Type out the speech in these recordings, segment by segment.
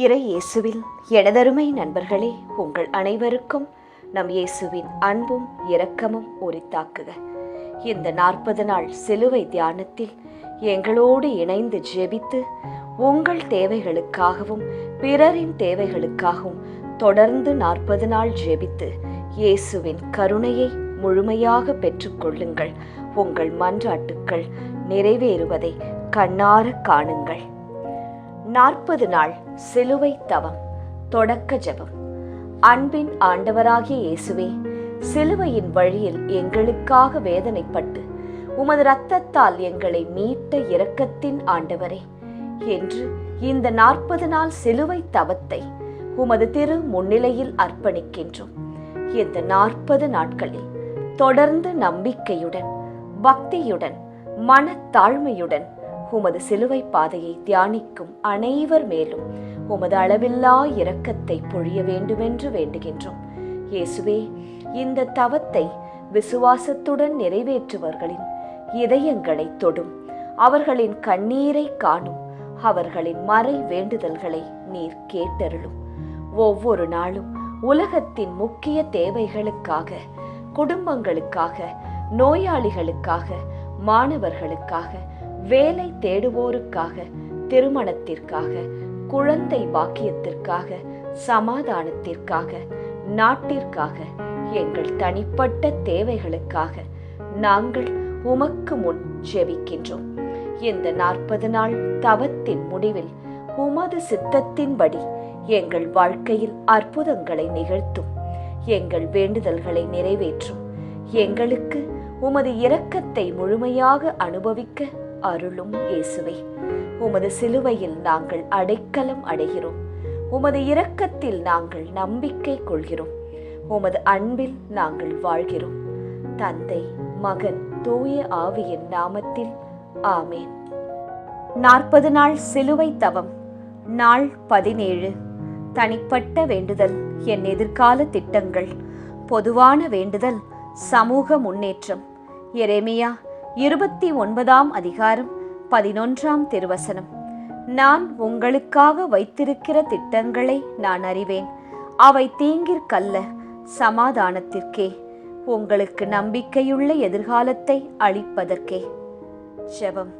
இறை இயேசுவில் எனதருமை நண்பர்களே, உங்கள் அனைவருக்கும் நம் இயேசுவின் அன்பும் இரக்கமும் உரித்தாக்குக. இந்த 40 நாள் சிலுவை தியானத்தில் எங்களோடு இணைந்து ஜெபித்து உங்கள் தேவைகளுக்காகவும் பிறரின் தேவைகளுக்காகவும் தொடர்ந்து 40 நாள் ஜெபித்து இயேசுவின் கருணையை முழுமையாக பெற்றுக்கொள்ளுங்கள். உங்கள் மன்றாட்டுக்கள் நிறைவேறுவதை கண்ணார காணுங்கள். 40 நாள் சிலுவை தவம் தொடக்க ஜெபம். அன்பின் ஆண்டவராகிய இயேசுவே, சிலுவையின் வழியில் எங்களுக்காக வேதனைப்பட்டு உமது இரத்தத்தால் எங்களை மீட்ட இரக்கத்தின் ஆண்டவரே, என்று இந்த 40 நாள் சிலுவை தவத்தை உமது திரு முன்னிலையில் அர்ப்பணிக்கின்றோம். இந்த 40 நாட்களில் தொடர்ந்து நம்பிக்கையுடன், பக்தியுடன், மனத்தாழ்மையுடன் உமது சிலுவை பாதையை தியானிக்கும் அனைவர் மேலும் உமது அளவில்லா இரக்கத்தை பொழிய வேண்டுமென்று வேண்டுகின்றோம். இயேசுவே, இந்த தவத்தை விசுவாசத்துடன் நிறைவேற்றுவர்களின் இதயங்களை தொடும், அவர்களின் கண்ணீரை காணும், அவர்களின் மறை வேண்டுதல்களை நீர் கேட்டருளும். ஒவ்வொரு நாளும் உலகத்தின் முக்கிய தேவைகளுக்காக, குடும்பங்களுக்காக, நோயாளிகளுக்காக, மாணவர்களுக்காக, வேலை தேடுவோருக்காக, திருமணத்திற்காக, குழந்தை பாக்கியத்திற்காக, சமாதானத்திற்காக, நாட்டிற்காக, எங்கள் தனிப்பட்ட தேவைகளுக்காக நாங்கள் உமக்கு முன் ஜெபிக்கின்றோம். இந்த 40 நாள் தவத்தின் முடிவில் உமது சித்தத்தின்படி எங்கள் வாழ்க்கையில் அற்புதங்களை நிகழ்த்தும், எங்கள் வேண்டுதல்களை நிறைவேற்றும், எங்களுக்கு உமது இரக்கத்தை முழுமையாக அனுபவிக்க அருளும். இயேசுவே, உமது சிலுவையில் நாங்கள் அடைக்கலம் அடைகிறோம், உமது இரக்கத்தில் நாங்கள் நம்பிக்கை கொள்கிறோம், உமது அன்பில் நாங்கள் வாழ்கிறோம். தந்தை, மகன், தூய ஆவியின் நாமத்தில் ஆமேன். 40 நாள் சிலுவை தவம். நாள் 17. தனிப்பட்ட வேண்டுதல், என் எதிர்கால திட்டங்கள். பொதுவான வேண்டுதல், சமூக முன்னேற்றம். எரேமியா 29ஆம் அதிகாரம் 11ஆம் திருவசனம். நான் உங்களுக்காக வைத்திருக்கிற திட்டங்களை நான் அறிவேன், அவை தீங்கிற்கல்ல, சமாதானத்திற்கே, உங்களுக்கு நம்பிக்கையுள்ள எதிர்காலத்தை அளிப்பதற்கே. ஜெபம்.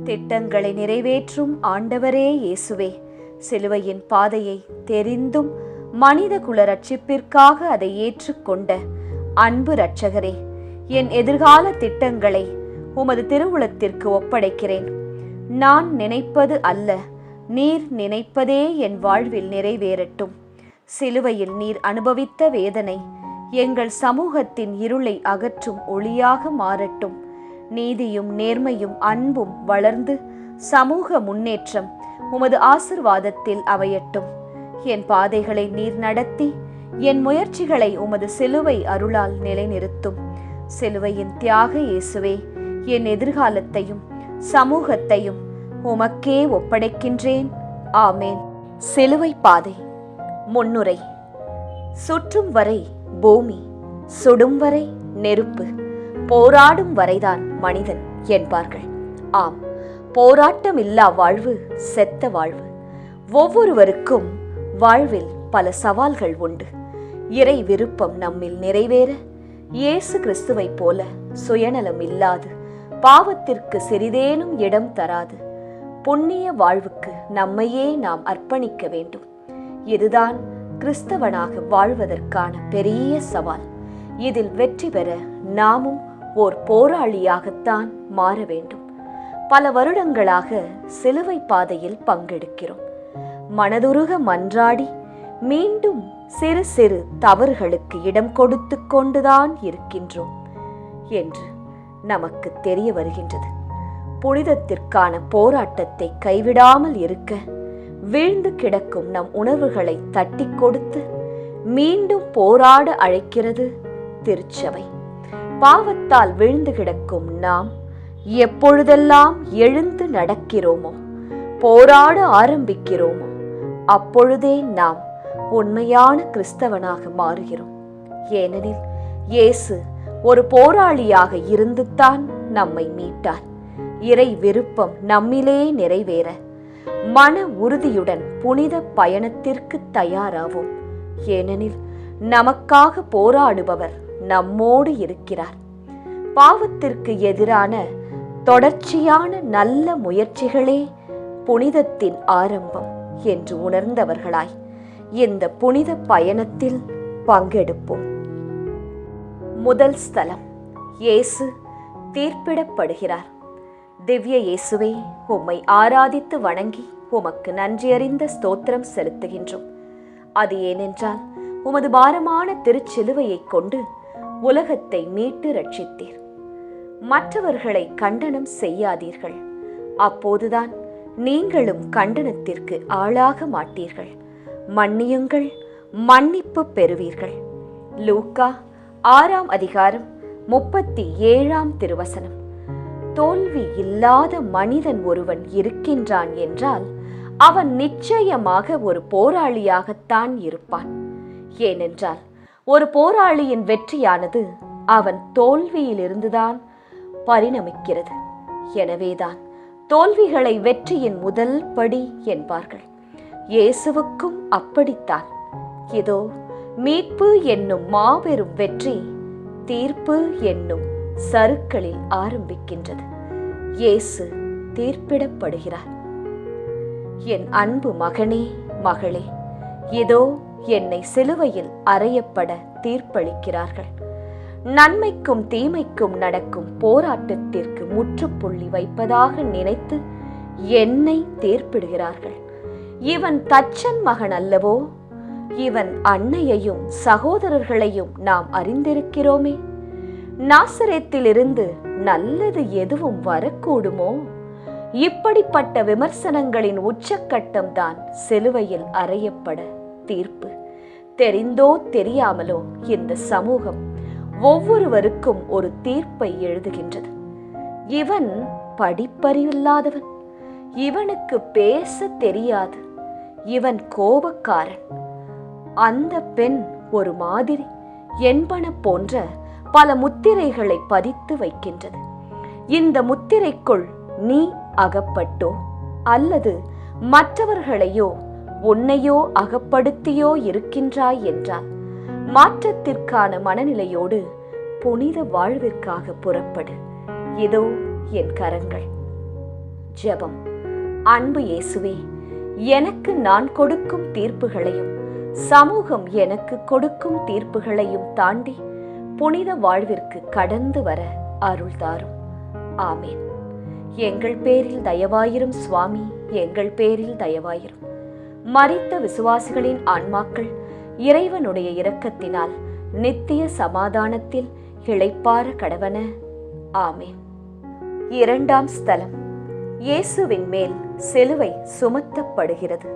திட்டங்களை நிறைவேற்றும் ஆண்டவரே இயேசுவே, சிலுவையின் பாதையை தெரிந்தும் மனித குல ரட்சிப்பிற்காக அதை ஏற்றுக்கொண்ட அன்பு இரட்சகரே, என் எதிர்கால திட்டங்களை உமது திருவுளத்திற்கு ஒப்படைக்கிறேன். நான் நினைப்பது அல்ல, நீர் நினைப்பதே என் வாழ்வில் நிறைவேறட்டும். சிலுவையில் நீர் அனுபவித்த வேதனை எங்கள் சமூகத்தின் இருளை அகற்றும் ஒளியாக மாறட்டும். நீதியும் நேர்மையும் அன்பும் வளர்ந்து சமூக முன்னேற்றம் உமது ஆசிர்வாதத்தில் அமையட்டும். என் பாதைகளை நீர் நடத்தி என் முயற்சிகளை உமது சிலுவை அருளால் நிலைநிறுத்தும். சிலுவையின் தியாக இயேசுவே, என் எதிர்காலத்தையும் சமூகத்தையும் உமக்கே ஒப்படைக்கின்றேன். ஆமேன். சிலுவை பாதை. முன்னுரை. சுற்றும் வரை பூமி, சுடும் வரை நெருப்பு, போராடும் வரைதான் மனிதன் என்பார்கள். ஆம், போராட்டம் இல்லா வாழ்வு செத்த வாழ்வு. ஒவ்வொருவருக்கும் வாழ்வில் பல சவால்கள் உண்டு. இறை விருப்பம் நம்மில் நிறைவேற இயேசு கிறிஸ்துவை போல சுயநலம் இல்லாது, பாவத்திற்கு சிறிதேனும் இடம் தராது புண்ணிய வாழ்வுக்கு நம்மையே நாம் அர்ப்பணிக்க வேண்டும். இதுதான் கிறிஸ்தவனாக வாழ்வதற்கான பெரிய சவால். இதில் வெற்றி பெற நாமும் ஓர் போராளியாகத்தான் மாற வேண்டும். பல வருடங்களாக சிலுவை பாதையில் பங்கெடுக்கிறோம். மனதுருக மன்றாடி மீண்டும் சிறு சிறு தவறுகளுக்கு இடம் கொடுத்து கொண்டுதான் இருக்கின்றோம் என்று நமக்கு தெரிய வருகின்றது. புனிதத்திற்கான போராட்டத்தை கைவிடாமல் இருக்க வீழ்ந்து கிடக்கும் நம் உணர்வுகளை தட்டி கொடுத்து மீண்டும் போராட அழைக்கிறது திருச்சபை. பாவத்தால் வீழ்ந்து கிடக்கும் நாம் எப்பொழுதெல்லாம் எழுந்து நடக்கிறோமோ, போராட ஆரம்பிக்கிறோமோ, அப்பொழுதே நாம் உண்மையான கிறிஸ்தவனாக மாறுகிறோம். ஏனெனில் இயேசு ஒரு போராளியாக இருந்துதான் நம்மை மீட்டார். இறை விருப்பம் நம்மிலே நிறைவேற மன உறுதியுடன் புனித பயணத்திற்கு தயாராவோம். ஏனெனில் நமக்காக போராடுபவர் நம்மோடு இருக்கிறார். பாவத்திற்கு எதிரான தொடர்ச்சியான நல்ல முயற்சிகளே புனிதத்தின் ஆரம்பம் என்று உணர்ந்தவர்களாய் இந்த புனித பயணத்தில் பங்கெடுப்போம். முதல் ஸ்தலம், இயேசு தீர்ப்பிடப்படுகிறார். திவ்ய இயேசுவே, உம்மை ஆராதித்து வணங்கி உமக்கு நன்றியறிந்த ஸ்தோத்திரம் செலுத்துகின்றோம். அது ஏனென்றால் உமது பாரமான திருச்சிலுவையை கொண்டு உலகத்தை மீட்டு ரட்சித்தீர். மற்றவர்களை கண்டனம் செய்யாதீர்கள், அப்போதுதான் நீங்களும் கண்டனத்திற்கு ஆளாக மாட்டீர்கள். மன்னியுங்கள், மன்னிப்பு பெறுவீர்கள். லூக்கா 6 அதிகாரம் 37 திருவசனம். தோல்வி இல்லாத மனிதன் ஒருவன் இருக்கின்றான் என்றால் அவன் நிச்சயமாக ஒரு போராளியாகத்தான் இருப்பான். ஏனென்றால் ஒரு போராளியின் வெற்றியானது அவன் தோல்வியிலிருந்துதான் பரிணமிக்கிறது. எனவேதான் தோல்விகளை வெற்றியின் முதல் படி என்பார்கள். இயேசுவுக்கும் அப்படித்தான். இதோ மீட்பு என்னும் மாபெரும் வெற்றி தீர்ப்பு என்னும் சறுக்களில் ஆரம்பிக்கின்றது. இயேசு தீர்ப்பிடப்படுகிறார். என் அன்பு மகனே, மகளே, இதோ என்னை சிலுவையில் அறையப்பட தீர்ப்பளிக்கிறார்கள். நன்மைக்கும் தீமைக்கும் நடக்கும் போராட்டத்திற்கு முற்றுப்புள்ளி வைப்பதாக நினைத்து என்னை தீர்ப்பிடுகிறார்கள். இவன் தச்சன் மகன் அல்லவோ? இவன் அன்னையையும் சகோதரர்களையும் நாம் அறிந்திருக்கிறோமே. நாசரேத்திலிருந்து நல்லது எதுவும் வரக்கூடுமோ? இப்படிப்பட்ட விமர்சனங்களின் உச்சக்கட்டம்தான் சிலுவையில் அறையப்பட தீர்ப்பு. தெரிந்தோ தெரியாமலோ இந்த சமூகம் ஒவ்வொருவருக்கும் ஒரு தீர்ப்பை எழுதுகின்றது. இவன் படிப்பறிவில்லாதவன், இவனுக்கு பேச தெரியாது, இவன் கோபக்காரன், அந்த பெண் ஒரு மாதிரி என்பன போன்ற பல முத்திரைகளை பதித்து வைக்கின்றது. இந்த முத்திரைக்குள் நீ அகப்பட்டோ அல்லது மற்றவர்களையோ உன்னையோ அகப்படுத்தியோ இருக்கின்றாய் என்றால் மாற்றத்திற்கான மனநிலையோடு புனித வாழ்விற்காக புறப்படு. இதோ என் கரங்கள். ஜெபம். அன்பு இயேசுவே, எனக்கு நான் கொடுக்கும் தீர்ப்புகளையும் சமூகம் எனக்கு கொடுக்கும் தீர்ப்புகளையும் தாண்டி புனித வாழ்விற்கு கடந்து வர அருள் தாரும். ஆமேன். எங்கள் பேரில் தயவாயிரும் சுவாமி, எங்கள் பேரில் தயவாயிரும். மரித்த விசுவாசிகளின் ஆன்மாக்கள் இறைவனுடைய இரக்கத்தினால் நித்திய சமாதானத்தில் இளைப்பாற கடவன. ஆமேன். இரண்டாம் ஸ்தலம், இயேசுவின் மேல் சிலுவை சுமத்தப்படுகிறது.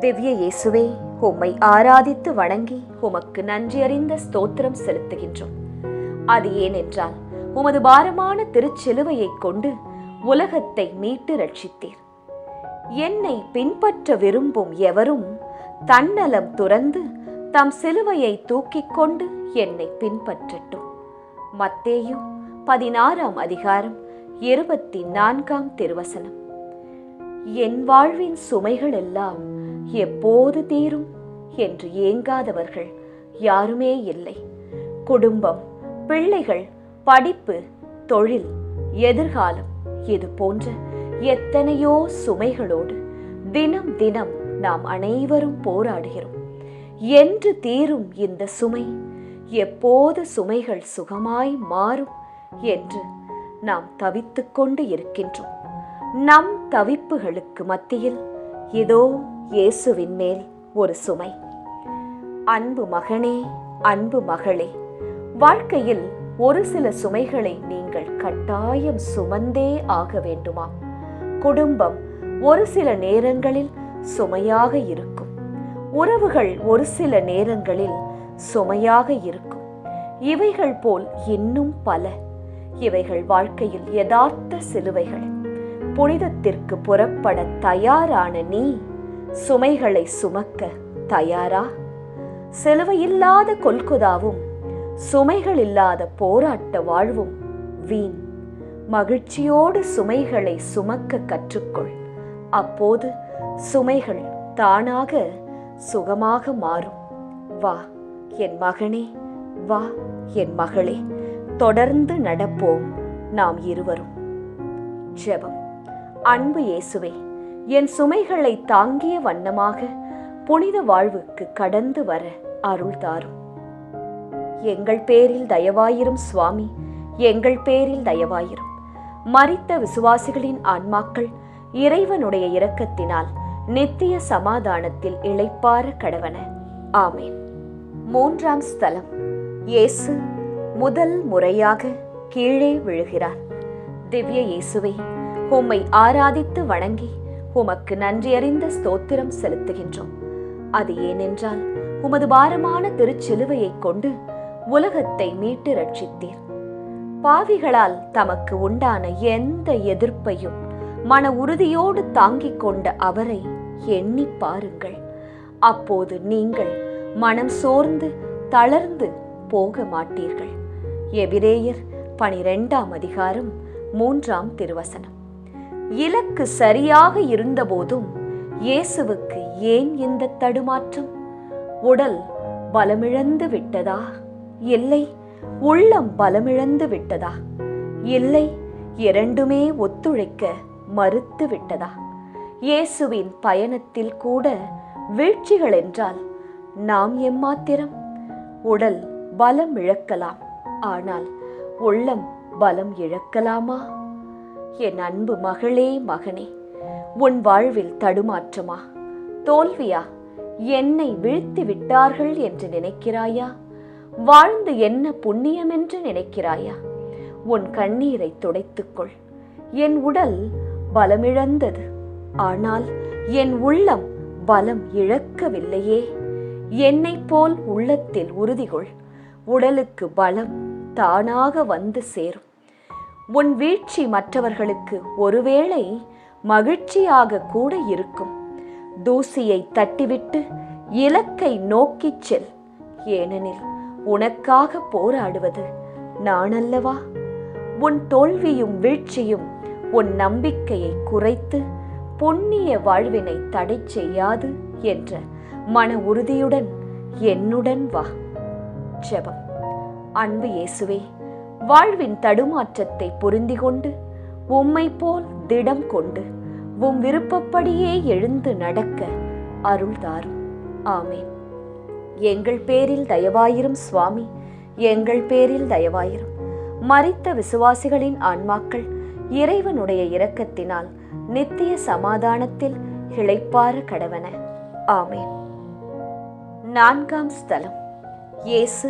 திவ்ய இயேசுவே, உம்மை ஆராதித்து வணங்கி உமக்கு நன்றியறிந்த ஸ்தோத்திரம் செலுத்துகின்றோம். அது ஏனென்றால் உமது பாரமான திருச்சிலுவையை கொண்டு உலகத்தை மீட்டு ரட்சித்தீர். என்னை பின்பற்ற விரும்பும் எவரும் தன்னலம் துறந்து தம் சிலுவையை தூக்கிக் கொண்டு என்னை பின்பற்றட்டும். மத்தேயு 16 அதிகாரம் 24 திருவசனம். என் வாழ்வின் சுமைகள் எல்லாம் எப்போது தீரும் என்று ஏங்காதவர்கள் யாருமே இல்லை. குடும்பம், பிள்ளைகள், படிப்பு, தொழில், எதிர்காலம், இது போன்ற எத்தனையோ சுமைகளோடு தினம் தினம் நாம் அனைவரும் போராடுகிறோம். என்று தீரும் இந்த சுமை? எப்போது சுமைகள் சுகமாய் மாறும் என்று நாம் தவித்துக் கொண்டு இருக்கின்றோம். நம் தவிப்புகளுக்கு மத்தியில் இதோ இயேசுவின் மேல் ஒரு சுமை. அன்பு மகனே, அன்பு மகளே, வாழ்க்கையில் ஒரு சில சுமைகளை நீங்கள் கட்டாயம் சுமந்தே ஆக வேண்டுமா? குடும்பம் ஒரு சில நேரங்களில் சுமையாக இருக்கும். உறவுகள் ஒரு சில நேரங்களில் சுமையாக இருக்கும். இவைகள் போல் இன்னும் பல. இவைகள் வாழ்க்கையில் யதார்த்த சிலுவைகள். புனிதத்திற்கு புறப்பட தயாரான நீ சுமைகளை சுமக்க தயாரா? சிலுவையில்லாத கொல்கொதாவும் சுமைகள் இல்லாத போராட்ட வாழ்வும் வீண். மகிழ்ச்சியோடு சுமைகளை சுமக்க கற்றுக்கொள். அப்போது சுமைகள் தானாக சுகமாக மாறும். வா என் மகனே, வா என் மகளே, தொடர்ந்து நடப்போம் நாம் இருவரும். ஜெபம். அன்பு இயேசுவே, என் சுமைகளை தாங்கிய வண்ணமாக புனித வாழ்வுக்கு கடந்து வர அருள் தாரும். எங்கள் பேரில் தயவாயிரும் சுவாமி, எங்கள் பேரில் தயவாயிரும். மரித்த விசுவாசிகளின் ஆன்மாக்கள் இறைவனுடைய இரக்கத்தினால் நித்திய சமாதானத்தில் இளைப்பாற கடவன. ஆமேன். 3ஆம் ஸ்தலம். இயேசு முதல் முறையாக கீழே விழுகிறார். திவ்ய இயேசுவே, உம்மை ஆராதித்து வணங்கி உமக்கு நன்றியறிந்த ஸ்தோத்திரம் செலுத்துகின்றோம். அது ஏனென்றால் உமது பாரமான திருச்சிலுவையை கொண்டு உலகத்தை மீட்டு ரட்சித்தீர். பாவிகளால் தமக்கு உண்டான எந்த எதிர்ப்பையும் மன உறுதியோடு தாங்கிக் கொண்ட அவரை எண்ணி பாருங்கள். அப்போது நீங்கள் மனம் சோர்ந்து தளர்ந்து போக மாட்டீர்கள். எபிரேயர் 12ஆம் அதிகாரம் 3ஆம் திருவசனம். இலக்கு சரியாக இருந்தபோதும் இயேசுவுக்கு ஏன் இந்த தடுமாற்றம்? உடல் பலமிழந்து விட்டதா? இல்லை, உள்ளம் பலமிழந்து விட்டதா? இல்லை, இரண்டுமே ஒத்துழைக்க மறுத்து விட்டதா? இயேசுவின் பயணத்தில் கூட வீழ்ச்சிகள் என்றால் நாம் எம்மாத்திரம்? உடல் பலம் இழக்கலாம், ஆனால் உள்ளம் பலம் இழக்கலாமா? என் அன்பு மகளே, மகனே, உன் வாழ்வில் தடுமாற்றமா, தோல்வியா? என்னை வீழ்த்தி விட்டார்கள் என்று நினைக்கிறாயா? வாழ்ந்து என்ன புண்ணியம் என்று நினைக்கிறாயா? உன் கண்ணீரை துடைத்துக்கொள். என் உடல் பலமிழந்தது, ஆனால் என் உள்ளம் பலம் இழக்கவில்லையே. என்னை போல் உள்ளத்தில் உறுதிகொள். உடலுக்கு பலம் தானாக வந்து சேரும். உன் வீழ்ச்சி மற்றவர்களுக்கு ஒருவேளை மகிழ்ச்சியாக கூட இருக்கும். தூசியை தட்டிவிட்டு இலக்கை நோக்கிச் செல். ஏனெனில் உனக்காக போராடுவது நான் அல்லவா? உன் தோல்வியும் வீழ்ச்சியும் உன் நம்பிக்கையை குறைத்து புண்ணிய வாழ்வினை தடை செய்யாது என்ற மன உறுதியுடன் என்னுடன் வா. ஜெபம். அன்பு இயேசுவே, வாழ்வின் தடுமாற்றத்தை பொருந்தி கொண்டு உம்மை போல் திடம் கொண்டு உம் விருப்பப்படியே எழுந்து நடக்க அருள் தாரும். ஆமேன். எங்கள் பேரில் தயவாயிரும் சுவாமி, எங்கள் பேரில் தயவாயிரும். மரித்த விசுவாசிகளின் ஆன்மாக்கள் இறைவனுடைய இரக்கத்தினால் நித்திய சமாதானத்தில் இளைப்பாற கடவன. ஆமேன். 4ஆம் ஸ்தலம். இயேசு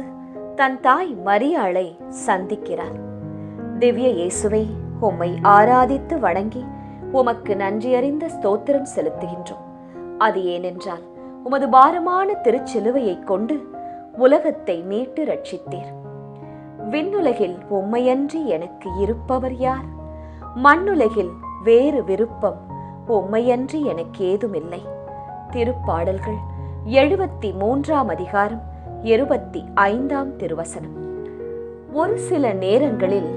தன் தாய் மரியாளை சந்திக்கிறார். திவ்ய இயேசுவை, உம்மை ஆராதித்து வணங்கி உமக்கு நன்றியறிந்த ஸ்தோத்திரம் செலுத்துகின்றோம். அது ஏனென்றால் உமது பாரமான திருச்சிலுவையை கொண்டு உலகத்தை மீட்டு ரட்சித்தீர். விண்ணுலகில் உம்மையன்றி எனக்கு இருப்பவர் யார்? மண்ணுலகில் வேறு விருப்பம் உம்மையன்றி எனக்கு ஏதுமில்லை. திருப்பாடல்கள் 73ஆம் அதிகாரம் 25ஆம் திருவசனம். ஒரு சில நேரங்களில்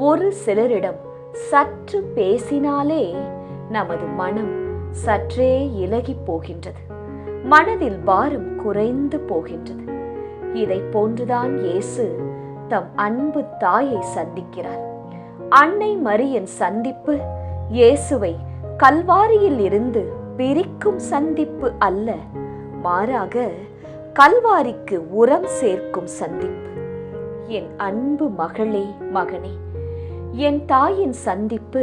ஒரு சிலரிடம் சற்று பேசினாலே நமது மனம் சற்றே இலகி போகின்றது, மனதில் பாரம் குறைந்து போகின்றது. இதை போன்றுதான் இயேசு தம் அன்பு தாயை சந்திக்கிறார். அன்னை மரியின் சந்திப்பு இயேசுவை கல்வாரியில் இருந்து பிரிக்கும் சந்திப்பு அல்ல, மாறாக கல்வாரிக்கு உரம் சேர்க்கும் சந்திப்பு. என் அன்பு மகளே, மகனே, என் தாயின் சந்திப்பு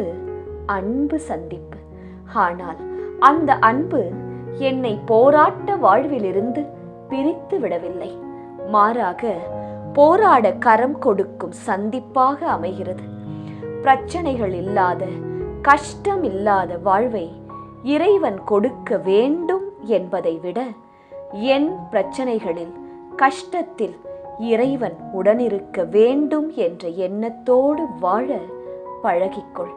அன்பு சந்திப்பு. ஆனால் அந்த அன்பு என்னை போராட்ட வாழ்விலிருந்து பிரித்து விடவில்லை, மாறாக போராட கரம் கொடுக்கும் சந்திப்பாக அமைகிறது. பிரச்சனைகள் இல்லாத, கஷ்டம் இல்லாத வாழ்வை இறைவன் கொடுக்க வேண்டும் என்பதை விட என் பிரச்சனைகளில், கஷ்டத்தில் இறைவன் உடனிருக்க வேண்டும் என்ற எண்ணத்தோடு வாழ பழகிக்கொள்.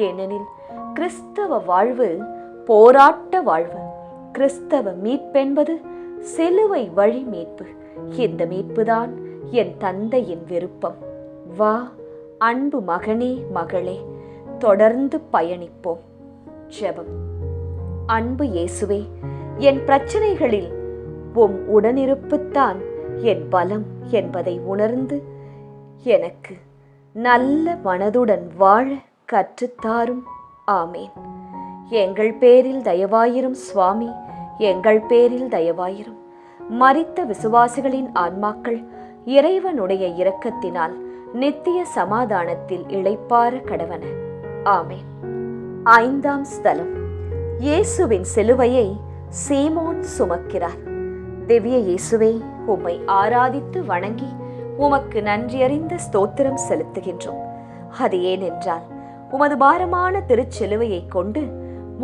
ஏனெனில் கிறிஸ்தவ வாழ்வு போராட்ட வாழ்வு. கிறிஸ்தவ மீட்பென்பது சிலுவை வழி மீட்பு. இந்த மீட்புதான் என் தந்தையின் விருப்பம். வா அன்பு மகனே, மகளே, தொடர்ந்து பயணிப்போம். ஜெபம். அன்பு இயேசுவே, என் பிரச்சனைகளில் உம் உடனிருப்புத்தான் என் பலம் என்பதை உணர்ந்து எனக்கு நல்ல மனதுடன் வாழ கற்றுத்தாரும். ஆமேன். எங்கள் பேரில் தயவாயிரும் சுவாமி, எங்கள் பேரில் தயவாயிரும். மரித்த விசுவாசிகளின் ஆன்மாக்கள் இறைவனுடைய இரக்கத்தினால் நித்திய சமாதானத்தில் இளைப்பாற கடவன. ஆமேன். 5ஆம் ஸ்தலம். இயேசுவின் சிலுவையை சீமோன் சுமக்கிறார். திவ்ய இயேசுவே, உம்மை ஆராதித்து வணங்கி உமக்கு நன்றியறிந்த ஸ்தோத்திரம் செலுத்துகின்றோம். அது ஏனென்றால் உமது பாரமான திருச்சிலுவையை கொண்டு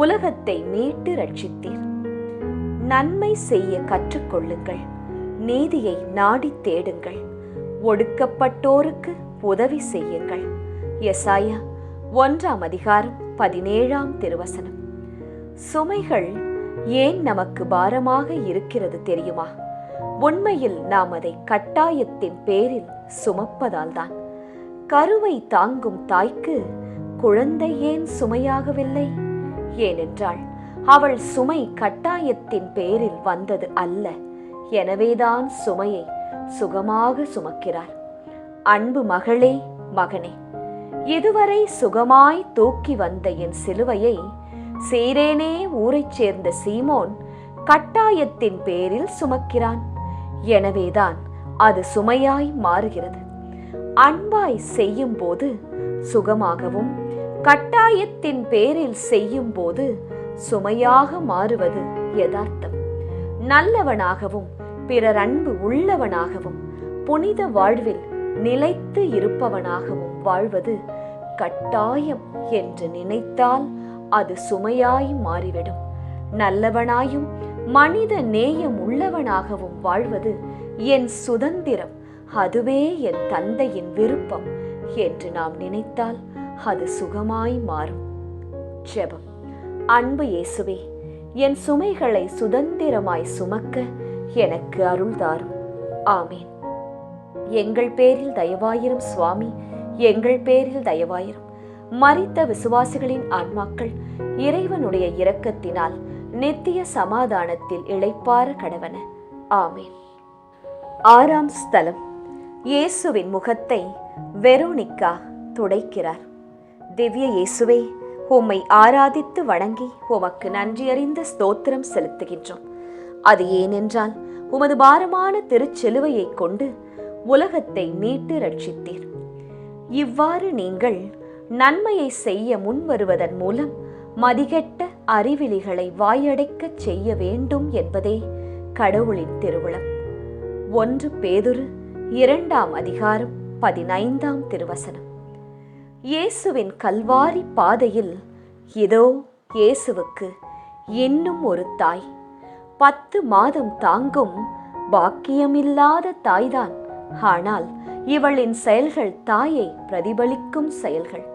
உலகத்தை மீட்டு ரட்சித்தீர். நன்மை செய்ய கற்றுக்கொள்ளுங்கள், நீதியை நாடி தேடுங்கள், ஒடுக்கப்பட்டோருக்கு உதவி செய்யுங்கள். எசாயா 1ஆம் அதிகாரம் 17ஆம் திருவசனம். சுமைகள் ஏன் நமக்கு பாரமாக இருக்கிறது தெரியுமா? உண்மையில் நாம் அதை கட்டாயத்தின் பேரில் சுமப்பதால்தான். கருவை தாங்கும் தாய்க்கு குழந்தை ஏன் சுமையாகவில்லை? ஏனென்றால் அவள் சுமை கட்டாயத்தின் பேரில் வந்தது அல்ல. எனவேதான் சுமையை சுகமாக சுமக்கிறார். அன்பு மகளே, மகனே, இதுவரை சுகமாய் தூக்கி வந்த என் சிலுவையை சீரேனே ஊரைச் சேர்ந்த சீமோன் கட்டாயத்தின் பேரில் சுமக்கிறான். எனவேதான் அது சுமையாய் மாறுகிறது. அன்பாய் செய்யும் போது சுகமாகவும், கட்டாயத்தின் பேரில் செய்யும் போது சுமையாக மாறுவது யதார்த்தம். நல்லவனாகவும் பிறர் அன்பு உள்ளவனாகவும் புனித வாழ்வில் நிலைத்து இருப்பவனாகவும் வாழ்வது கட்டாயம் என்று நினைத்தால் அது சுமையாய் மாறிவிடும். நல்லவனாயும் மனித நேயம் உள்ளவனாகவும் வாழ்வது என் சுதந்திரம், அதுவே என் தந்தையின் விருப்பம் என்று நாம் நினைத்தால் அது சுகமாய் மாறும். ஜெபம். அன்பு இயேசுவே, என் சுமைகளை சுதந்திரமாய் சுமக்க எனக்கு அருள் தாரும். ஆமேன். எங்கள் பேரில் தயவாயிரும் சுவாமி, எங்கள் பேரில் தயவாயிரும். மரித்த விசுவாசிகளின் ஆன்மாக்கள் இறைவனுடைய இரக்கத்தினால் நித்திய சமாதானத்தில் இளைப்பாற கடவன. ஆமேன். 6ஆம் ஸ்தலம். இயேசுவின் முகத்தை வெரோனிக்கா துடைக்கிறார். திவ்ய இயேசுவே, உம்மை ஆராதித்து வணங்கி உமக்கு நன்றியறிந்த ஸ்தோத்திரம் செலுத்துகின்றோம். அது ஏனென்றால் உமது பாரமான திருச்சிலுவையை கொண்டு உலகத்தை மீட்டு ரட்சித்தீர். இவ்வாறு நீங்கள் நன்மையை செய்ய முன்வருவதன் மூலம் மதிகெட்ட அறிவிலிகளை வாயடைக்கச் செய்ய வேண்டும் என்பதே கடவுளின் திருவுளம். 1 பேதுரு 2ஆம் அதிகாரம் 15ஆம் திருவசனம். இயேசுவின் கல்வாரி பாதையில் இதோ இயேசுவுக்கு இன்னும் ஒரு தாய். 10 மாதம் தாங்கும் பாக்கியமில்லாத தாய்தான். ஆனால் இவளின் செயல்கள் தாயை பிரதிபலிக்கும் செயல்கள்.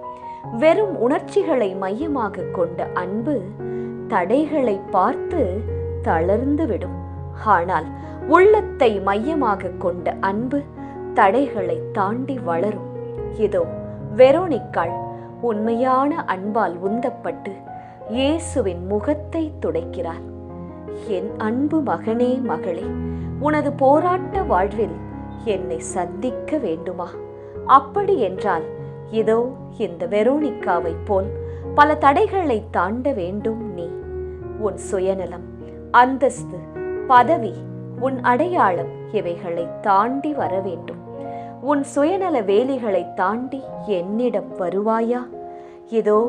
வெறும் உணர்ச்சிகளை மையமாக கொண்ட அன்பு தடைகளை பார்த்து தளர்ந்துவிடும். ஆனால் உள்ளத்தை மையமாக கொண்ட அன்பு தடைகளை தாண்டி வளரும். இதோ வெரோனிக்காள் உண்மையான அன்பால் உந்தப்பட்டு இயேசுவின் முகத்தை துடைக்கிறார். என் அன்பு மகனே, மகளே, உனது போராட்ட வாழ்வில் என்னை சந்திக்க வேண்டுமா? அப்படி என்றால் இதோ இந்த வெரோனிக்காவை போல் பல தடைகளை தாண்ட வேண்டும். நீ உன் சுயநலம், அந்தஸ்து, பதவி, உன் அடையாளம் இவைகளை தாண்டி வர வேண்டும். உன் சுயநல வேலிகளை தாண்டி என்னிடம் வருவாயா? இதோ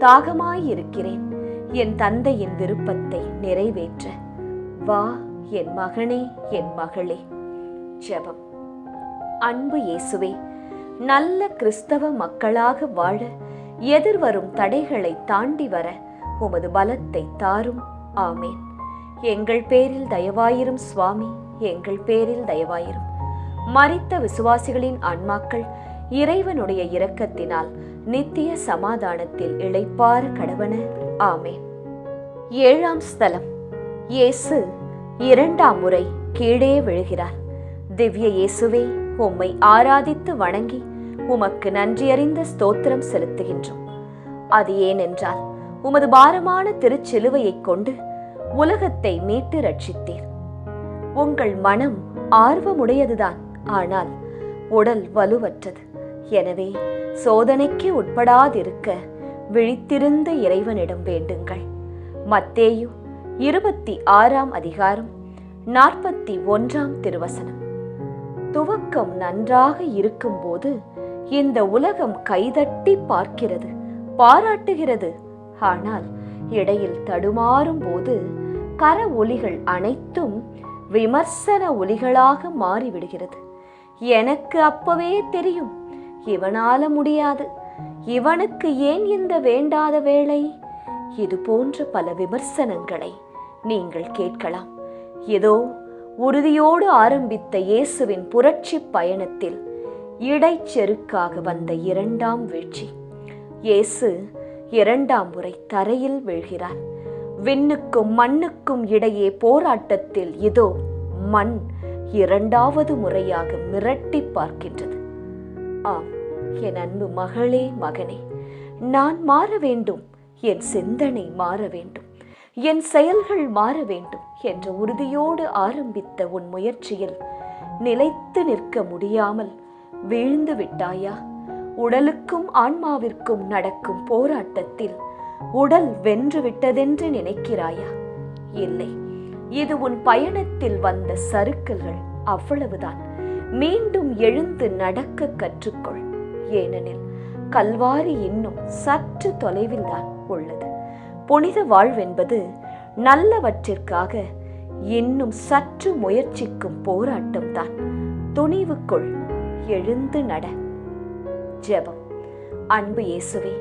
தாகமாயிருக்கிறேன் என் தந்தையின் விருப்பத்தை நிறைவேற்ற. வா என் மகனே, என் மகளே. ஜெபம். அன்பு இயேசுவே, நல்ல கிறிஸ்தவ மக்களாக வாழ எதிர்வரும் தடைகளை தாண்டி வர உமது பலத்தை தாரும். ஆமேன். எங்கள் பேரில் தயவாயிரும் சுவாமி, எங்கள் பேரில் தயவாயிரும். மரித்த விசுவாசிகளின் ஆன்மாக்கள் இறைவனுடைய இரக்கத்தினால் நித்திய சமாதானத்தில் இளைப்பாற கடவன. ஆமேன். 7ஆம் ஸ்தலம். இயேசு 2ஆம் முறை கீழே விழுகிறார். திவ்ய இயேசுவே, உம்மை ஆராதித்து வணங்கி உமக்கு நன்றியறிந்த ஸ்தோத்திரம் செலுத்துகின்றோம். அது ஏனென்றால் உமது பாரமான திருச்சிலுவையைக் கொண்டு உலகத்தை மீட்டு ரட்சித்தீர். உங்கள் மனம் ஆர்வமுடையதுதான், ஆனால் உடல் வலுவற்றது. எனவே சோதனைக்கு உட்படாதிருக்க விழித்திருந்த இறைவனிடம் வேண்டுங்கள். மத்தேயு 26ஆம் அதிகாரம் 41ஆம் திருவசனம். துவக்கம் நன்றாக இருக்கும்போது இந்த உலகம் கைதட்டி பார்க்கிறது, பாராட்டுகிறது. ஆனால் இடையில் தடுமாறும் போது கர ஒலிகள் அனைத்தும் விமர்சன ஒலிகளாக மாறிவிடுகிறது. எனக்கு அப்பவே தெரியும், இவனால முடியாது, இவனுக்கு ஏன் இந்த வேண்டாத வேலை? இது போன்ற பல விமர்சனங்களை நீங்கள் கேட்கலாம். ஏதோ உறுதியோடு ஆரம்பித்த இயேசுவின் புரட்சி பயணத்தில் இடைச்செருக்காக வந்த 2ஆம் வீழ்ச்சி. இயேசு 2ஆம் முறை தரையில் வீழ்கிறார். விண்ணுக்கும் மண்ணுக்கும் இடையே போராட்டத்தில் இதோ மண் 2வது முறையாக மிரட்டி பார்க்கின்றது. ஆம், என் அன்பு மகளே, மகனே, நான் மாற வேண்டும், என் சிந்தனை மாற வேண்டும், என் செயல்கள் மாற வேண்டும் என்ற உறுதியோடு ஆரம்பித்த உன் முயற்சியில் நிலைத்து நிற்க முடியாமல் வீழ்ந்து விட்டாயா? உடலுக்கும் ஆன்மாவிற்கும் நடக்கும் போராட்டத்தில் உடல் வென்று விட்டதென்று நினைக்கிறாயா? இல்லை, இது உன் பயணத்தில் வந்த சறுக்கல்கள், அவ்வளவுதான். மீண்டும் எழுந்து நடக்க கற்றுக்கொள். ஏனெனில் கல்வாரி இன்னும் சற்று தொலைவில் தான் உள்ளது. புனித வாழ்வென்பது நல்லவற்றிற்காக இன்னும் சற்று முயற்சிக்கும் போராட்டம்தான். துணிவுக்குள், எழுந்து நட. ஜெபம். அன்பு இயேசுவே,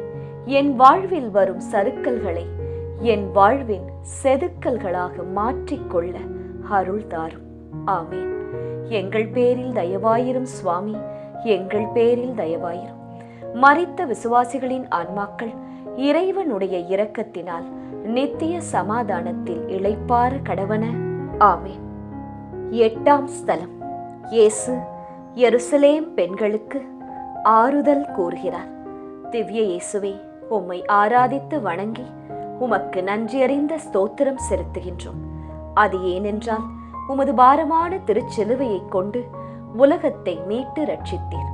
என் வாழ்வில் வரும் சறுக்கல்களை என் வாழ்வின் செதுக்கல்களாக மாற்றிக்கொள்ள அருள் தாரும். ஆமேன். எங்கள் பேரில் தயவாயிரும் சுவாமி, எங்கள் பேரில் தயவாயிரும். மரித்த விசுவாசிகளின் ஆன்மாக்கள் இறைவனுடைய இரக்கத்தினால் நித்திய சமாதானத்தில் இளைப்பாற கடவன. ஆமேன். 8ஆம் ஸ்தலம். இயேசு எருசலேம் பெண்களுக்கு ஆறுதல் கூறுகிறார். திவ்ய இயேசுவே, உம்மை ஆராதித்து வணங்கி உமக்கு நன்றியறிந்த ஸ்தோத்திரம் செலுத்துகின்றோம். அது ஏனென்றால் உமது பாரமான திருச்சிலுவையைக் கொண்டு உலகத்தை மீட்டு ரட்சித்தீர்.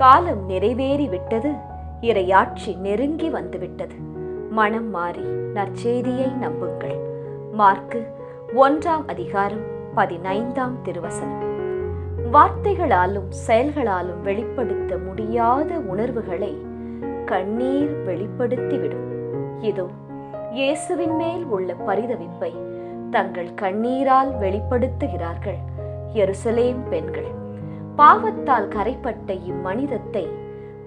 காலம் நிறைவேறிவிட்டது, இறையாட்சி நெருங்கி வந்துவிட்டது. மனம் மாறி நற்செய்தியை நம்புங்கள். மார்க்கு 1ஆம் அதிகாரம் 15ஆம் திருவசனம். வார்த்தைகளாலும் செயல்களாலும் வெளிப்படுத்த முடியாத உணர்வுகளை கண்ணீர் வெளிப்படுத்திவிடும். இதோ இயேசுவின் மேல் உள்ள பரிதவிப்பை தங்கள் கண்ணீரால் வெளிப்படுத்துகிறார்கள் எருசலேம் பெண்கள். பாவத்தால் கரைப்பட்ட இம்மனிதத்தை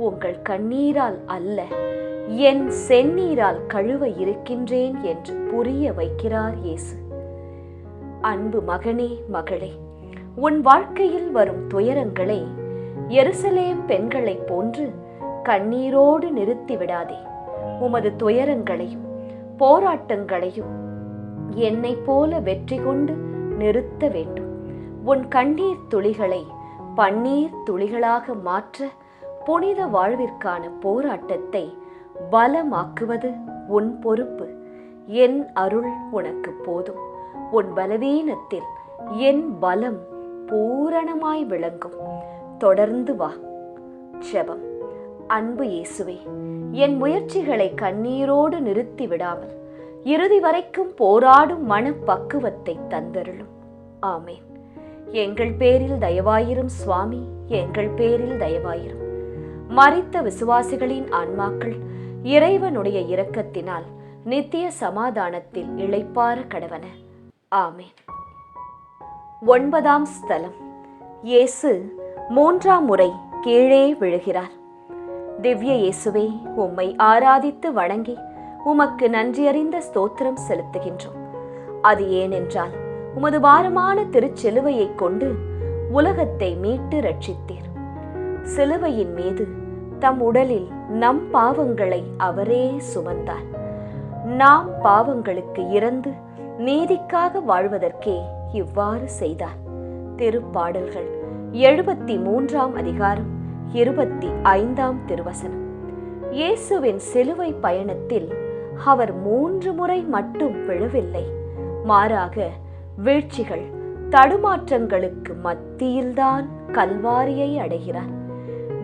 உங்கள் கண்ணீரால் அல்ல, என் செந்நீரால் கழுவ இருக்கின்றேன் என்று புரிய வைக்கிறார் இயேசு. அன்பு மகனே, மகளே, உன் வாழ்க்கையில் வரும் துயரங்களை எருசலேம் பெண்களைப் போன்று கண்ணீரோடு நிறுத்திவிடாதே. உமது துயரங்களையும் போராட்டங்களையும் என்னை போல வெற்றி கொண்டு நிறுத்த வேண்டும். உன் கண்ணீர் துளிகளை பன்னீர் துளிகளாக மாற்ற புனித வாழ்விற்கான போராட்டத்தை பலமாக்குவது உன் பொறுப்பு. என் அருள் உனக்கு போதும். உன் பலவீனத்தில் என் பலம் பூரணமாய் விளங்கும். தொடர்ந்து வா. ஜெபம். அன்பு இயேசுவே, என் முயற்சிகளை கண்ணீரோடு நிறுத்தி விடாமல் இறுதி வரைக்கும் போராடும் மனப்பக்குவத்தை தந்தருளும். ஆமேன். எங்கள் பேரில் தயவாயிரும் சுவாமி, எங்கள் பேரில் தயவாயிரும். மரித்த விசுவாசிகளின் ஆன்மாக்கள் இறைவனுடைய இரக்கத்தினால் நித்திய சமாதானத்தில் இளைப்பாற கடவன. ஆமேன். 9ஆம் ஸ்தலம். இயேசு 3ஆம் முறை கீழே விழுகிறார். திவ்ய இயேசுவே, உம்மை ஆராதித்து வணங்கி உமக்கு நன்றியறிந்த ஸ்தோத்திரம் செலுத்துகின்றோம். அது ஏனென்றால் உமது பாரமான திருச்சிலுவையைக் கொண்டு உலகத்தை மீட்டு ரட்சித்தீர். சிலுவையின் மீது தம் உடலில் நம் பாவங்களை அவரே சுமந்தார். நாம் பாவங்களுக்கு இறந்து நீதிக்காக வாழ்வதற்கே இவ்வாறு செய்தார். திருப்பாடல்கள் 73ஆம் அதிகாரம் 25ஆம் திருவசனம். இயேசுவின் சிலுவை பயணத்தில் அவர் 3 முறை மட்டும் விழவில்லை. மாறாக வீழ்ச்சிகள், தடுமாற்றங்களுக்கு மத்தியில்தான் கல்வாரியை அடைகிறார்.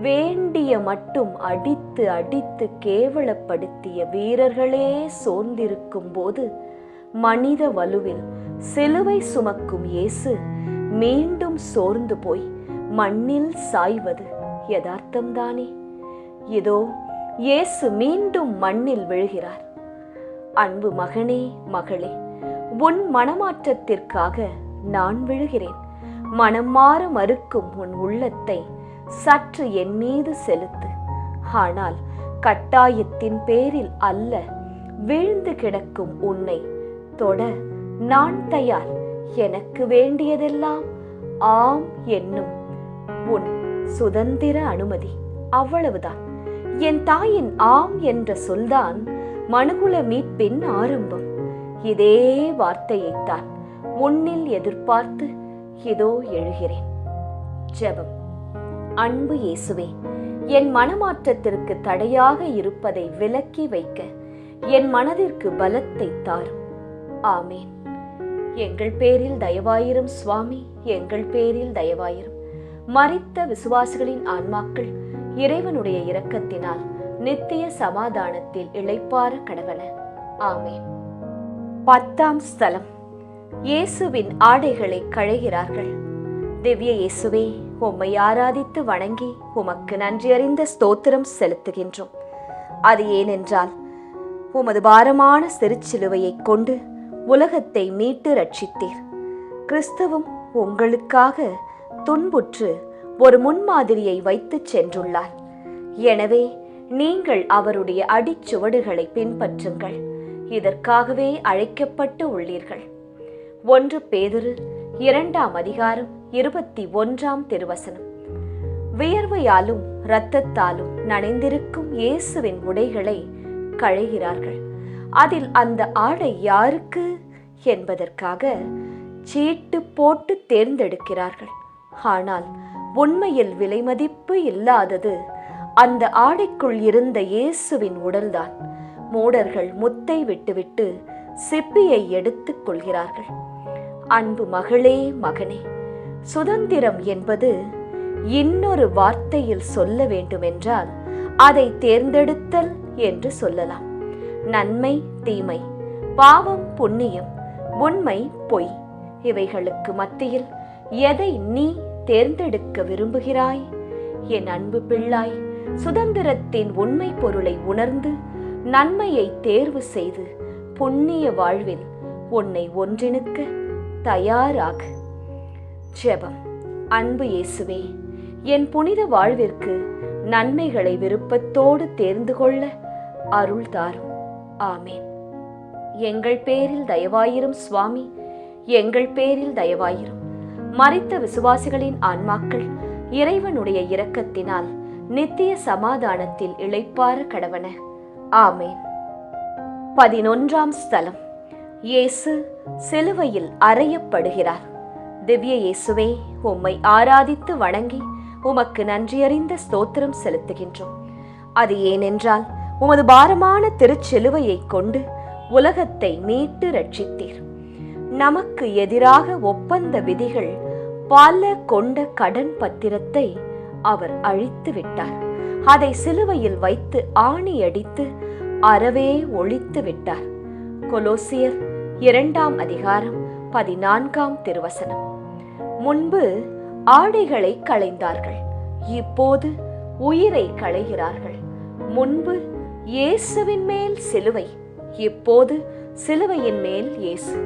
வேண்டிய மட்டும் அடித்து அடித்து கேவலப்படுத்திய வீரர்களே சோர்ந்திருக்கும் போது மனித வலுவில் சிலுவை சுமக்கும் இயேசு மீண்டும் சோர்ந்து போய் மண்ணில் சாய்வது யதார்த்தம்தானே? இதோ இயேசு மீண்டும் மண்ணில் விழுகிறார். அன்பு மகனே, மகளே, உன் மனமாற்றத்திற்காக நான் விழுகிறேன். மனம் மாற மறுக்கும் உன் உள்ளத்தை சற்று என் மீது செலுத்து. ஆனால் கட்டாயத்தின் பேரில் அல்ல. வீழ்ந்து கிடக்கும் உன்னை தொட நான் தயார். எனக்கு வேண்டியதெல்லாம் ஆம் என்னும் உன் சுதந்திர அனுமதி, அவ்வளவுதான். என் தாயின் ஆம் என்ற சொல்தான் மனுகுல மீட்பின் ஆரம்பம். இதே வார்த்தையைத்தான் முன்னில் எதிர்பார்த்து இதோ எழுகிறேன். ஜெபம். அன்பு இயேசுவே, என் மனமாற்றத்திற்கு தடையாக இருப்பதை விலக்கி வைக்க என் மனதிற்கு பலத்தை தாரும். ஆமேன். எங்கள் பேரில் தயவாயிரும் சுவாமி, எங்கள் பேரில் தயவாயிரும். மரித்த விசுவாசிகளின் ஆன்மாக்கள் இறைவனுடைய இரக்கத்தினால் நித்திய சமாதானத்தில் இளைப்பாற கடவன. ஆமேன். 10ஆம் ஸ்தலம். இயேசுவின் ஆடைகளை களைகிறார்கள். திவ்ய இயேசுவே, உம்மை ஆராதித்து வணங்கி உமக்கு நன்றியறிந்த ஸ்தோத்திரம் செலுத்துகின்றோம். அது ஏனென்றால் உமது பாரமான சிறுச்சிலுவையை கொண்டு உலகத்தை மீட்டு ரட்சித்தீர். கிறிஸ்துவும் உங்களுக்காக துன்புற்று ஒரு முன்மாதிரியை வைத்து சென்றுள்ளார். எனவே நீங்கள் அவருடைய அடிச்சுவடுகளை பின்பற்றுங்கள். இதற்காகவே அழைக்கப்பட்டு உள்ளீர்கள். 1 பேதுரு 2ஆம் அதிகாரம் 21ஆம் திருவசனம். வியர்வையாலும் இரத்தத்தாலும் நனைந்திருக்கும் இயேசுவின் உடைகளை களைகிறார்கள். அதில் அந்த ஆடை யாருக்கு என்பதற்காக சீட்டு போட்டு தேர்ந்தெடுக்கிறார்கள். ஆனால் உண்மையில் விலைமதிப்பு இல்லாதது அந்த ஆடைக்குள் இருந்த இயேசுவின் உடல்தான். மூடர்கள் முத்தை விட்டுவிட்டு சிப்பியை எடுத்துக் கொள்கிறார்கள். அன்பு மகளே, மகனே, சுதந்திரம் என்பது இன்னொரு வார்த்தையில் சொல்ல வேண்டுமென்றால் அதை தேர்ந்தெடுத்தல் என்று சொல்லலாம். நன்மை, தீமை, பாவம், புண்ணியம், உண்மை, பொய், இவைகளுக்கு மத்தியில் எதை நீ தேர்ந்தெடுக்க விரும்புகிறாய்? என் அன்பு பிள்ளாய், சுதந்திரத்தின் உண்மை பொருளை உணர்ந்து நன்மையை தேர்வு செய்து புண்ணிய வாழ்வில் உன்னை ஒன்றிணைக்க தயாராக. ஜெபம். அன்பு இயேசுவே, என் புனித வாழ்விற்கு நன்மைகளை விருப்பத்தோடு தேர்ந்து கொள்ள அருள் தாரும். ஆமேன். எங்கள் பேரில் தயவாயிரும் சுவாமி, எங்கள் பேரில் தயவாயிரும். மரித்த விசுவாசிகளின் ஆன்மாக்கள் இறைவனுடைய இரக்கத்தினால் நித்திய சமாதானத்தில் இளைப்பாற கடவன. ஆமேன். 11ஆம் ஸ்தலம். இயேசு சிலுவையில் அறையப்படுகிறார். திவ்ய இயேசுவே, உம்மை ஆராதித்து வணங்கி உமக்கு நன்றியறிந்த ஸ்தோத்திரம் செலுத்துகின்றோம். அது ஏனென்றால் உமது பாரமான திருச்சிலுவையை கொண்டு உலகத்தை மீட்டு ரட்சித்தீர். நமக்கு எதிராக ஒப்பந்த விதிகள் பல கொண்ட கடன் பத்திரத்தை அவர் அழித்து விட்டார். அதை சிலுவையில் வைத்து ஆணியடித்து அறவே ஒழித்து விட்டார். கொலோசியர் 2ஆம் அதிகாரம் 14ஆம் திருவசனம். முன்பு ஆடைகளை களைந்தார்கள், இப்போது உயிரை களைகிறார்கள். முன்பு இயேசுவின் மேல் சிலுவை, இப்போது சிலுவையின் மேல் இயேசு.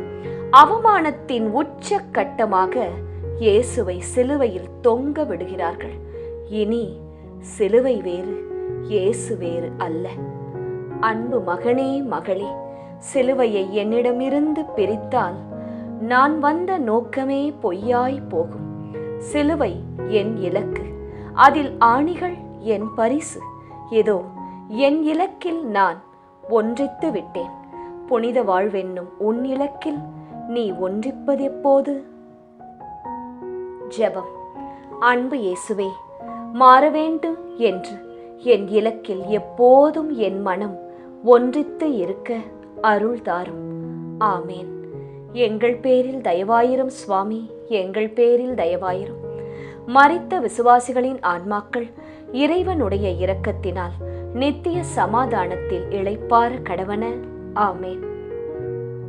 அவமானத்தின் உச்ச கட்டமாக இயேசுவை சிலுவையில் தொங்க விடுகிறார்கள். இனி சிலுவை வேறு, இயேசு வேறு அல்ல. அன்பு மகனே, மகளே, சிலுவையை என்னிடமிருந்து பிரித்தால் நான் வந்த நோக்கமே பொய்யாய் போகும். சிலுவை என் இலக்கு, அதில் ஆணிகள் என் பரிசு. இதோ என் இலக்கில் நான் ஒன்றித்து விட்டேன். புனித வாழ்வென்னும் உன் இலக்கில் நீ ஒன்றிப்பது எப்போது? ஜெபம். அன்பு இயேசுவே, மாற வேண்டும் என்று என் இலக்கில் எப்போதும் என் மனம் ஒன்றித்து இருக்க அருள் தாரும். ஆமேன். எங்கள் பேரில் தயவாயிரும் சுவாமி, எங்கள் பேரில் தயவாயிரும். மரித்த விசுவாசிகளின் ஆன்மாக்கள் இறைவனுடைய இரக்கத்தினால் நித்திய சமாதானத்தில் இளைப்பாற கடவன. ஆமேன்.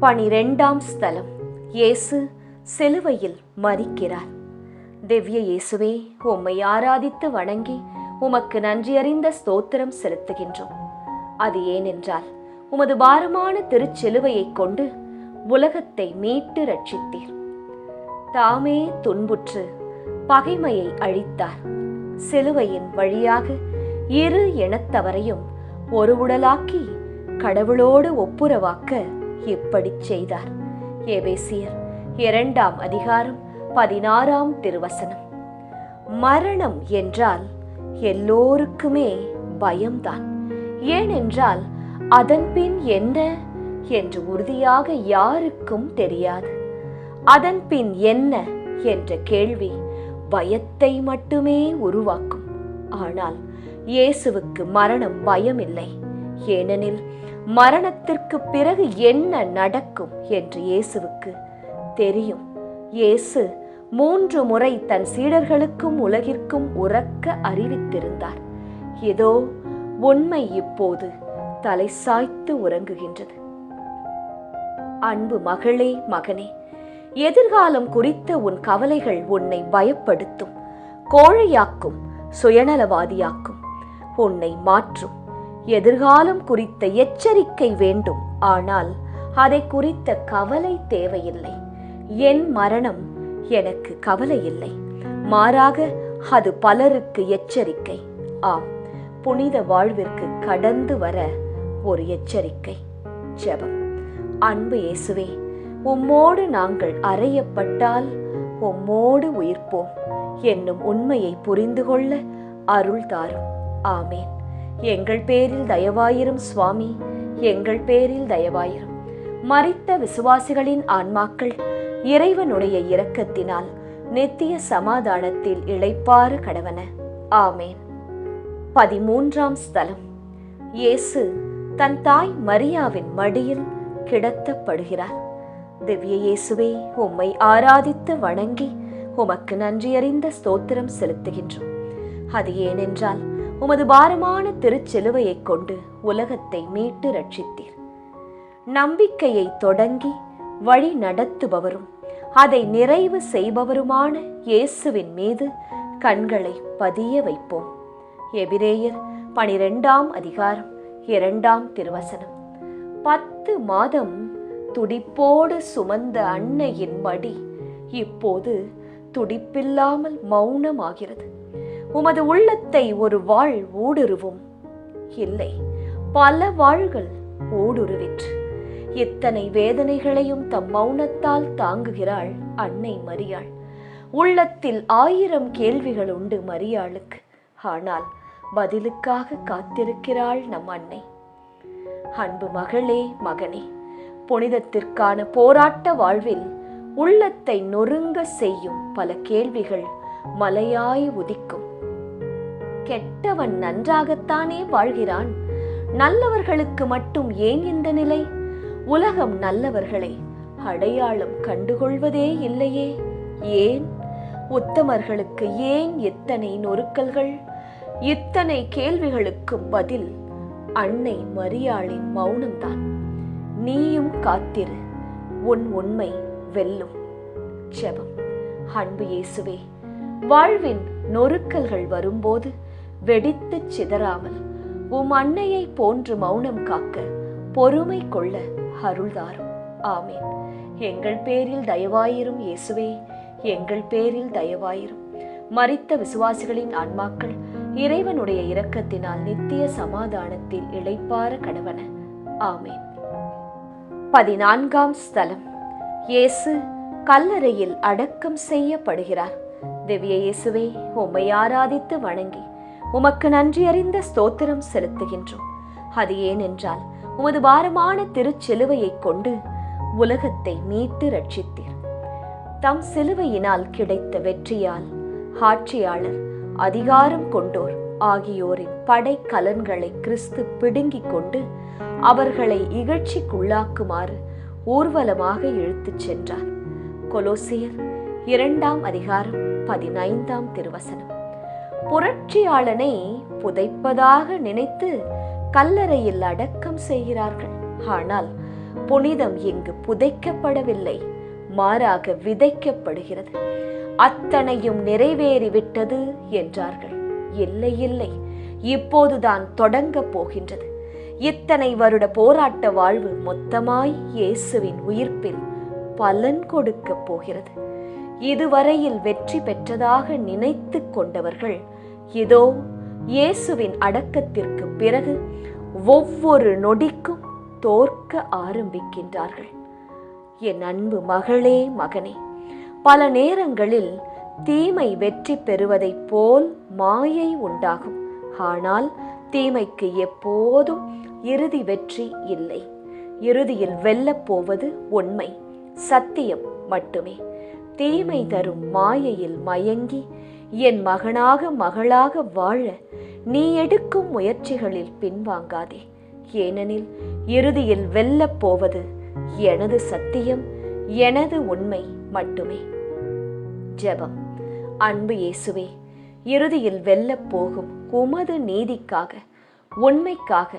12ஆம் ஸ்தலம். இயேசு சிலுவையில் மரிக்கிறார். திவ்ய இயேசுவே, உம்மை ஆராதித்து வணங்கி உமக்கு நன்றியறிந்த ஸ்தோத்திரம் செலுத்துகின்றோம். அது ஏனென்றால் உமது பாரமான திருச்சிலுவையை கொண்டு உலகத்தை மீட்டு ரட்சித்தீர். தாமே துன்புற்று பகைமையை அழித்தார். சிலுவையின் வழியாக இரு இனத்தவரையும் ஒரு உடலாக்கி கடவுளோடு ஒப்புரவாக்க இப்படி செய்தார். எபேசியர் 2ஆம் அதிகாரம் 16ஆம் திருவசனம். மரணம் என்றால் எல்லோருக்குமே பயம்தான். ஏனென்றால் அதன் பின் என்ன என்று உறுதியாக யாருக்கும் தெரியாது. அதன் பின் என்ன என்ற கேள்வி பயத்தை மட்டுமே உருவாக்கும். ஆனால் இயேசுவுக்கு மரணம் பயமில்லை. ஏனெனில் மரணத்திற்கு பிறகு என்ன நடக்கும் என்று இயேசுவுக்கு தெரியும். இயேசு 3 முறை தன் சீடர்களுக்கும் உலகிற்கும் உரக்க அறிவித்திருந்தார். இதோ உண்மை இப்போது தலை சாய்த்து உறங்குகின்றது. அன்பு மகளே, மகனே, எதிர்காலம் குறித்த உன் கவலைகள் உன்னை பயப்படுத்தும், கோழையாக்கும், சுயநலவாதியாக்கும், உன்னை மாற்றும். எதிர்காலம் குறித்த எச்சரிக்கை வேண்டும், ஆனால் அதை குறித்த கவலை தேவையில்லை. என் மரணம் எனக்கு கவலை இல்லை, மாறாக அது பலருக்கு எச்சரிக்கை. ஆம், புனித வாழ்விற்கு கடந்து வர ஒரு எச்சரிக்கை. ஜெபம். அன்பு இயேசுவே, உம்மோடு நாங்கள் அறையப்பட்டால் உம்மோடு உயிர்ப்போம் என்னும் உண்மையை புரிந்து கொள்ள அருள் தாரும். ஆமேன். எங்கள் பேரில் தயவாயிரும் சுவாமி, எங்கள் பேரில் தயவாயிரும். மரித்த விசுவாசிகளின் ஆன்மாக்கள் இறைவனுடைய இரக்கத்தினால் நித்திய சமாதானத்தில் இளைப்பாற கடவன. ஆமேன். 13ஆம் ஸ்தலம். இயேசு தன் தாய் மரியாவின் மடியில் கிடத்தப்படுகிறார். திவ்ய இயேசுவே, உம்மை ஆராதித்து வணங்கி உமக்கு நன்றியறிந்த ஸ்தோத்திரம் செலுத்துகின்றோம். அது ஏனென்றால் உமது பாரமான திருச்சிலுவையை கொண்டு உலகத்தை மீட்டு ரட்சித்தீர். நம்பிக்கையை தொடங்கி வழி நடத்துபவரும் அதை நிறைவு செய்பவருமான இயேசுவின் மீது கண்களை பதிய வைப்போம். எபிரேயர் 12ஆம் அதிகாரம் 2ஆம் திருவசனம். 10 மாதம் துடிப்போடு சுமந்த அன்னையின் மடி இப்போது துடிப்பில்லாமல் மௌனமாகிறது. உமது உள்ளத்தை ஒரு வாழ் ஊடுருவும். இல்லை, பல வாள்கள் ஊடுருவிற்று. இத்தனை வேதனைகளையும் தம் மௌனத்தால் தாங்குகிறாள் அன்னை மரியாள். உள்ளத்தில் 1000 கேள்விகள் உண்டு மரியாளுக்கு. ஆனால் பதிலுக்காக காத்திருக்கிறாள் நம் அன்னை. அன்பு மகளே, மகனே, புனிதத்திற்கான போராட்ட வாழ்வில் உள்ளத்தை நொறுங்க செய்யும் பல கேள்விகள் மலையாய் உதிக்கும். கெட்டவன் நன்றாகத்தானே வாழ்கிறான், நல்லவர்களுக்கு மட்டும் ஏன் இந்த நிலை? உலகம் நல்லவர்களை அடையாளம் கண்டுகொள்வதே இல்லையே, ஏன்? உத்தமர்களுக்கு ஏன் இத்தனை நொறுக்கல்கள்? இத்தனை கேள்விகளுக்கும் பதில் அன்னை மரியாளின் மௌனம்தான். நீயும் காத்திரு, உன் உண்மை வெல்லும். ஜெபம். அன்பு இயேசுவே, வாழ்வின் நொறுக்கல்கள் வரும்போது வெடித்து சிதறாமல் உம் அன்னையை போன்று மௌனம் காக்க பொறுமை கொள்ள அருள்தாரும். ஆமேன். எங்கள் பேரில் தயவாயிரும் இயேசுவே, எங்கள் பேரில் தயவாயிரும். மரித்த விசுவாசிகளின் ஆன்மாக்கள் இறைவனுடைய இரக்கத்தினால் நித்திய சமாதானத்தில் இளைப்பாற கடவன. ஆமேன். 14ஆம் ஸ்தலம். இயேசு கல்லறையில் அடக்கம் செய்யப்படுகிறார். திவ்ய இயேசுவே, உம்மை ஆராதித்து வணங்கி உமக்கு நன்றியறிந்த ஸ்தோத்திரம் செலுத்துகின்றோம். அது ஏனென்றால் உமது பாரமான திருச்சிலுவையை கொண்டு உலகத்தை மீட்டு ரட்சித்தீர். தம் சிலுவையினால் கிடைத்த வெற்றியால் ஆட்சியாளர், அதிகாரம் கொண்டோர் ஆகியோரின் படை கலன்களை கிறிஸ்து பிடுங்கிக் கொண்டு அவர்களை இகழ்ச்சிக்குள்ளாக்குமாறு ஊர்வலமாக இழுத்துச் சென்றார். கொலோசியர் 2:15 திருவசனம். புரட்சியாளனை புதைப்பதாக நினைத்து கல்லறையில் அடக்கம் செய்கிறார்கள். ஆனால் புனிதம் இங்கு புதைக்கப்படவில்லை, மாறாக விதைக்கப்படுகிறது. அத்தனையும் நிறைவேறிவிட்டது என்றார்கள். இல்லை இல்லை, இப்போதுதான் தொடங்க போகின்றது. இத்தனை வருட போராட்ட வாழ்வு மொத்தமாய் இயேசுவின் உயிர்ப்பில் பலன் கொடுக்க போகிறது. இதுவரையில் வெற்றி பெற்றதாக நினைத்து கொண்டவர்கள் இதோ இயேசுவின் அடக்கத்திற்கு பிறகு ஒவ்வொரு நொடிக்கும் தோற்க ஆரம்பிக்கின்றார்கள். என் அன்பு மகளே, மகனே, பல நேரங்களில் தீமை வெற்றி பெறுவதைப் போல் மாயை உண்டாகும். ஆனால் தீமைக்கு எப்போதும் இறுதி வெற்றி இல்லை. இறுதியில் வெல்லப் போவது உண்மை, சத்தியம் மட்டுமே. தீமை தரும் மாயையில் மயங்கி என் மகனாக மகளாக வாழ நீ எடுக்கும் முயற்சிகளில் பின்வாங்காதே. ஏனெனில் இறுதியில் வெல்லப் போவது எனது சத்தியம், எனது உண்மை மட்டுமே. ஜெபம். அன்பு இயேசுவே, இறுதியில் வெல்லப் போகும் உமது நீதிக்காக, உண்மைக்காக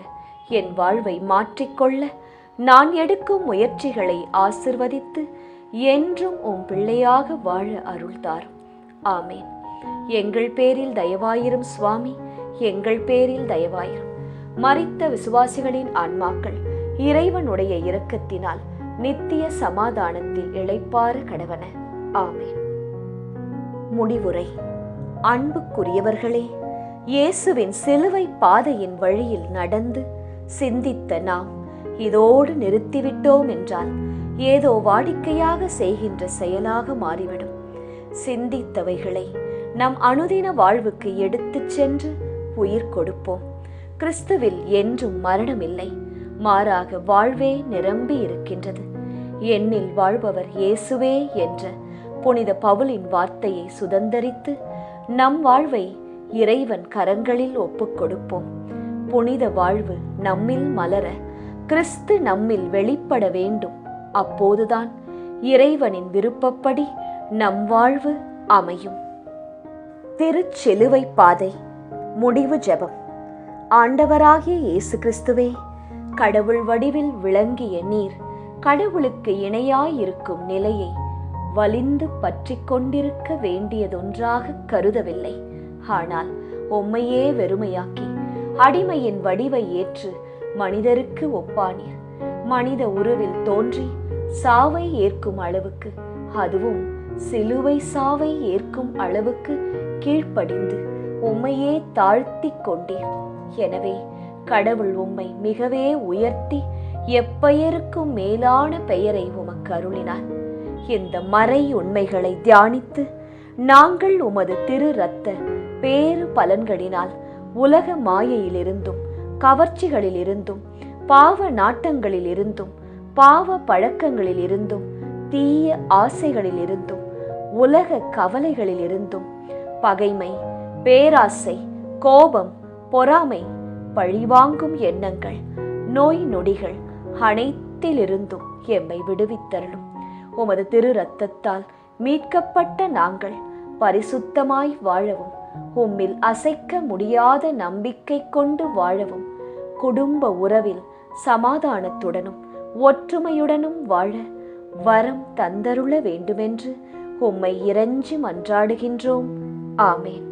என் வாழ்வை மாற்றிக்கொள்ள நான் எடுக்கும் முயற்சிகளை ஆசிர்வதித்து என்றும் உம் பிள்ளையாக வாழ அருள்தாரும். ஆமேன். எங்கள் பேரில் தயவாயிரும் சுவாமி, எங்கள் பேரில் தயவாயிரும். மரித்த விசுவாசிகளின் ஆன்மாக்கள் இறைவனுடைய இரக்கத்தினால் நித்திய சமாதானத்தில் இளைப்பாற கடவன. ஆமேன். முடிவுரை. அன்புக்குரியவர்களே, இயேசுவின் சிலுவை பாதையின் வழியில் நடந்து சிந்தித்த நாம் இதோடு நிறுத்திவிட்டோம் என்றால் ஏதோ வாடிக்கையாக செய்கின்ற செயலாக மாறிவிடும். சிந்தித்தவைகளை நம் அனுதின வாழ்வுக்கு எடுத்துச் சென்று உயிர் கொடுப்போம். கிறிஸ்துவில் என்றும் மரணமில்லை, மாறாக வாழ்வே நிரம்பி இருக்கின்றது. என்னில் வாழ்பவர் இயேசுவே என்ற புனித பவுலின் வார்த்தையை சுதந்தரித்து நம் வாழ்வை இறைவன் கரங்களில் ஒப்புக் கொடுப்போம். புனித வாழ்வு நம்மில் மலர கிறிஸ்து நம்மில் வெளிப்பட வேண்டும். அப்போதுதான் இறைவனின் விருப்பப்படி நம் வாழ்வு அமையும். திருச்சிலுவை பாதை. முடிவு ஜெபம். ஆண்டவராகிய இயேசு கிறிஸ்துவே, கடவுள் வடிவில் விளங்கிய நீர் கடவுளுக்கு இணையாயிருக்கும் நிலையை வலிந்து பற்றி கொண்டிருக்க வேண்டியதொன்றாக கருதவில்லை. ஆனால் உம்மையே வெறுமையாக்கி அடிமையின் வடிவை ஏற்று மனிதருக்கு ஒப்பானீர். மனித உருவில் தோன்றி சாவை ஏற்கும் அளவுக்கு, அதுவும் சிலுவை சாவை ஏற்கும் அளவுக்கு கீழ்ப்படிந்து உம்மையே தாழ்த்தி கொண்டீர். எனவே கடவுள் உம்மை மிகவே உயர்த்தி எப்பெயருக்கும் மேலான பெயரை உமக்கு அருளினார். இந்த மறை உண்மைகளை தியானித்து நாங்கள் உமது திரு இரத்த பேறு பலன்களினால் உலக மாயையிலிருந்தும் கவர்ச்சிகளிலிருந்தும் பாவ நாட்டங்களிலிருந்தும் பாவ பழக்கங்களிலிருந்தும் தீய ஆசைகளிலிருந்தும் உலக கவலைகளிலிருந்தும் பகைமை, பேராசை, கோபம், பொறாமை, பழிவாங்கும் எண்ணங்கள், நோய் நொடிகள் அனைத்திலிருந்தும் எம்மை விடுவித்தருளும். உமது திரு இரத்தத்தால் மீட்கப்பட்ட நாங்கள் பரிசுத்தமாய் வாழவும், உம்மில் அசைக்க முடியாத நம்பிக்கை கொண்டு வாழவும், குடும்ப உறவில் சமாதானத்துடனும் ஒற்றுமையுடனும் வாழ வரம் தந்தருள வேண்டுமென்று உம்மை இறைஞ்சி மன்றாடுகின்றோம். ஆமேன்.